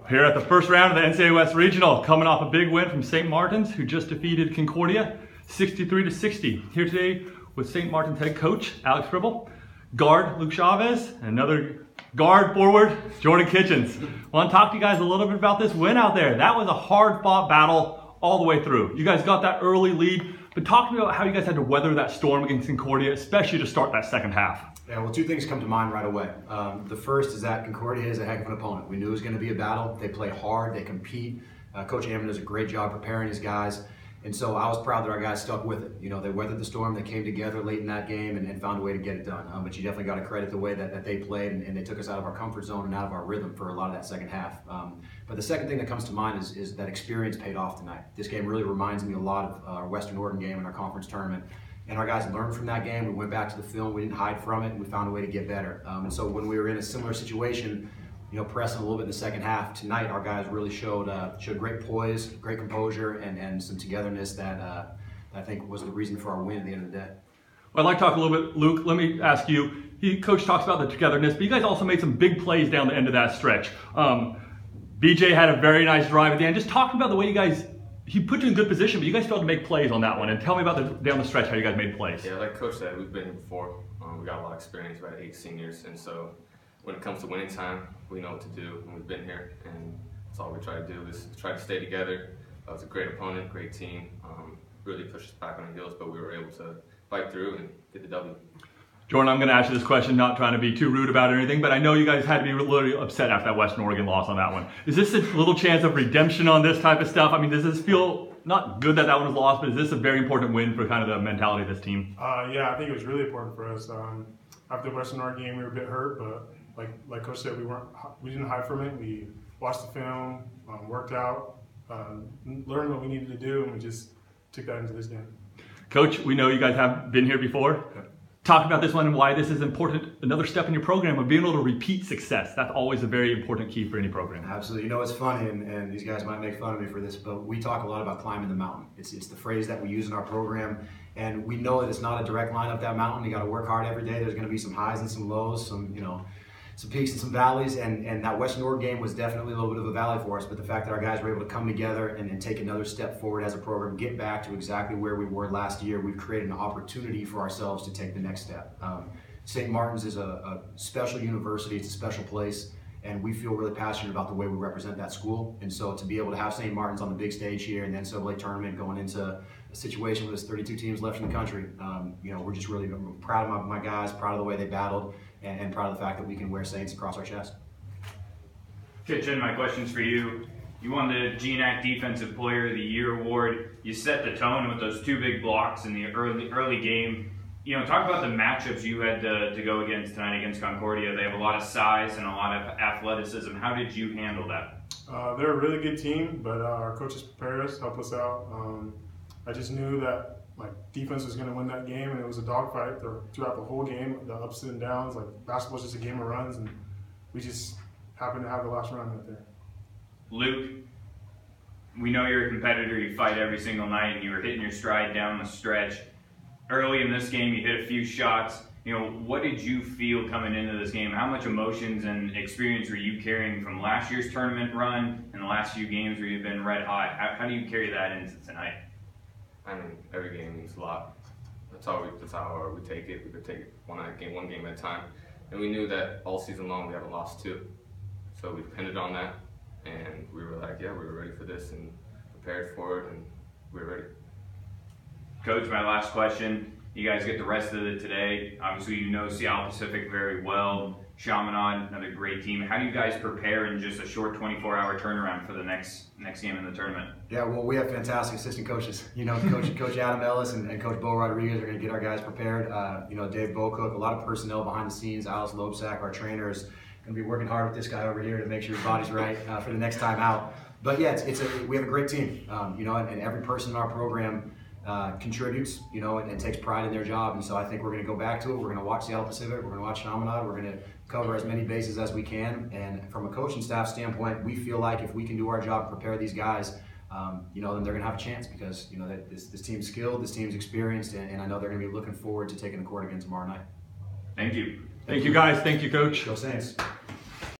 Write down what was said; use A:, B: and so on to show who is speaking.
A: Here at the first round of the NCAA West Regional, coming off a big win from St. Martin's, who just defeated Concordia 63-60. Here today with St. Martin's head coach Alex Fribble, guard Luke Chavez, and another guard forward Jordan Kitchens. I want to talk to you guys a little bit about this win out there. That was a hard-fought battle all the way through. You guys got that early lead, but talk to me about how you guys had to weather that storm against Concordia, especially to start that second half.
B: Yeah, well, two things come to mind right away. The first is that Concordia is a heck of an opponent. We knew it was going to be a battle. They play hard, they compete. Coach Ammon does a great job preparing his guys. And so I was proud that our guys stuck with it. You know, they weathered the storm, they came together late in that game and found a way to get it done. But you definitely got to credit the way that they played, and they took us out of our comfort zone and out of our rhythm for a lot of that second half. But the second thing that comes to mind is that experience paid off tonight. This game really reminds me a lot of our Western Oregon game in our conference tournament. And our guys learned from that game. We went back to the film, we didn't hide from it, and we found a way to get better. And so when we were in a similar situation, you know, pressing a little bit in the second half, tonight our guys really showed great poise, great composure, and some togetherness that I think was the reason for our win at the end of the day.
A: Well, I'd like to talk a little bit, Luke, let me ask you, Coach talks about the togetherness, but you guys also made some big plays down the end of that stretch. BJ had a very nice drive at the end. Just talk about the way you guys, he put you in good position, but you guys failed to make plays on that one. And tell me about down the stretch how you guys made plays.
C: Yeah, like Coach said, we've been here before. We got a lot of experience, about 8 seniors, and so when it comes to winning time, we know what to do, and we've been here, and that's all we try to do is try to stay together. It was a great opponent, great team, really pushed us back on our heels, but we were able to fight through and get the W.
A: Jordan, I'm going to ask you this question, not trying to be too rude about it or anything, but I know you guys had to be literally upset after that Western Oregon loss on that one. Is this a little chance of redemption on this type of stuff? I mean, does this feel not good that one was lost, but is this a very important win for kind of the mentality of this team?
D: Yeah, I think it was really important for us. After the Western Oregon game, we were a bit hurt, but like Coach said, we didn't hide from it. We watched the film, worked out, learned what we needed to do, and we just took that into this game.
A: Coach, we know you guys have been here before. Talk about this one and why this is important, another step in your program of being able to repeat success. That's always a very important key for any program.
B: Absolutely. You know, it's funny, and these guys might make fun of me for this, but we talk a lot about climbing the mountain. It's the phrase that we use in our program, and we know that it's not a direct line up that mountain. You got to work hard every day. There's going to be some highs and some lows, some peaks and some valleys, and that Western Oregon game was definitely a little bit of a valley for us, but the fact that our guys were able to come together and take another step forward as a program, get back to exactly where we were last year, we've created an opportunity for ourselves to take the next step. St. Martin's is a special university, it's a special place, and we feel really passionate about the way we represent that school, and so to be able to have St. Martin's on the big stage here in the NCAA tournament going into a situation with 32 teams left in the country, we're just really proud of my guys, proud of the way they battled, and proud of the fact that we can wear Saints across our chest.
E: Kitchen, my question's for you. You won the GNAC Defensive Player of the Year award. You set the tone with those 2 big blocks in the early game. You know, talk about the matchups you had to go against tonight against Concordia. They have a lot of size and a lot of athleticism. How did you handle that?
D: They're a really good team, but our coaches prepared us, helped us out. I just knew that my defense was going to win that game, and it was a dogfight throughout the whole game, the ups and downs. Like, basketball's just a game of runs, and we just happened to have the last run right there.
E: Luke, we know you're a competitor. You fight every single night, and you were hitting your stride down the stretch. Early in this game, you hit a few shots. You know, what did you feel coming into this game? How much emotions and experience were you carrying from last year's tournament run and the last few games where you've been red hot? How do you carry that into tonight?
C: I mean, every game means a lot. That's how we take it. We could take it one game at a time. And we knew that all season long we haven't lost 2. So we depended on that, and we were like, yeah, we were ready for this and prepared for it, and we were ready.
E: Coach, my last question. You guys get the rest of it today. Obviously, you know Seattle Pacific very well. Chaminade, another great team. How do you guys prepare in just a short 24-hour turnaround for the next game in the tournament?
B: Yeah, well, we have fantastic assistant coaches. You know, Coach Adam Ellis and Coach Bo Rodriguez are going to get our guys prepared. Dave Bocook, a lot of personnel behind the scenes. Alice Loebsack, our trainer, is going to be working hard with this guy over here to make sure your body's right for the next time out. But yeah, we have a great team. And every person in our program contributes, and takes pride in their job. And so I think we're going to go back to it. We're going to watch Seattle Pacific. We're going to watch Chaminade. We're going to cover as many bases as we can. And from a coaching staff standpoint, we feel like if we can do our job, prepare these guys, then they're going to have a chance because, this team's skilled, this team's experienced, and I know they're going to be looking forward to taking the court again tomorrow night.
E: Thank you.
A: Thank you, guys. Thank you, Coach.
B: Go Saints.